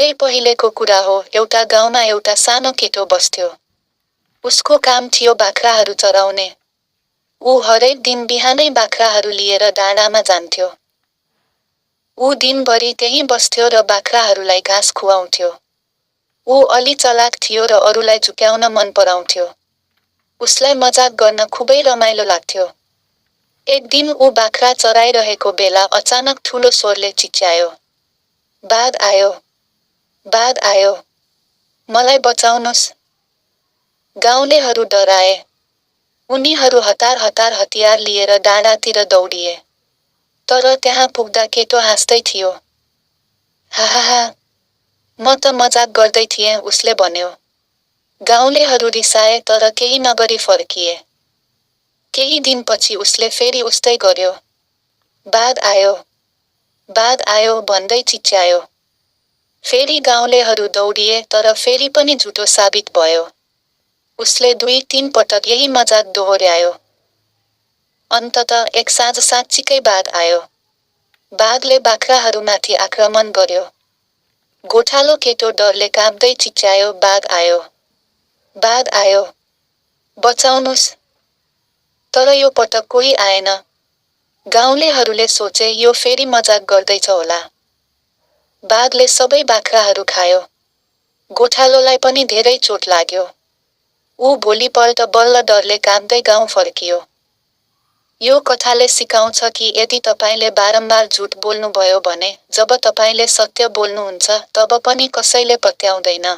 त्यही पहिलेको कुरा हो। एउटा गाउँमा एउटा सानो केटो बस्थ्यो। उसको काम थियो बाख्राहरू चराउने। ऊ हरेक दिन बिहानै बाख्राहरू लिएर डाँडामा जान्थ्यो। ऊ दिनभरि त्यहीँ बस्थ्यो र बाख्राहरूलाई घाँस खुवाउँथ्यो। ऊ अलि चलाक थियो र अरूलाई झुक्याउन मन पराउँथ्यो। उसलाई मजाक गर्न खुबै रमाइलो लाग्थ्यो। एक दिन ऊ बाख्रा चराइरहेको बेला अचानक ठुलो स्वरले चिच्यायो, "बाघ आयो! बाघ आयो! मलाई बचाउनुस्!" गाउँलेहरू डराए। उनीहरू हतार हतार हतियार लिएर डाँडातिर दौडिए। तर त्यहाँ पुग्दा केटो हाँस्दै थियो। "हाहाहा, म त मजाक गर्दै थिएँ," उसले भन्यो। गाउँलेहरू रिसाए तर केही नगरी फर्किए। केही दिनपछि उसले फेरि उस्तै गर्यो। "बाघ आयो! बाघ आयो!" भन्दै चिच्यायो। फेरि गाउँलेहरू दौडिए तर फेरि पनि झुटो साबित भयो। उसले 2-3 पटक यही मजाक दोहोर्यायो। अन्ततः एक साँझ साँच्चीकै बाघ आयो। बाघले बाख्राहरूमाथि आक्रमण गर्यो। गोठालो केटो डरले काँप्दै चिच्यायो, "बाघ आयो! बाघ आयो! बचाउनुस्!" तर यो पटक कोही आएन। गाउँलेहरूले सोचे यो फेरि मजाक गर्दैछ होला। बाघले सबै बाख्राहरू खायो। गोठालोलाई पनि धेरै चोट लाग्यो। ऊ भोलिपल्ट बल्ल डरले काँप्दै गाउँ फर्कियो। यो कथाले सिकाउँछ कि यदि तपाईले बारम्बार झुट बोल्नुभयो भने, जब तपाईले सत्य बोल्नुहुन्छ, तब पनि कसैले पत्याउँदैन।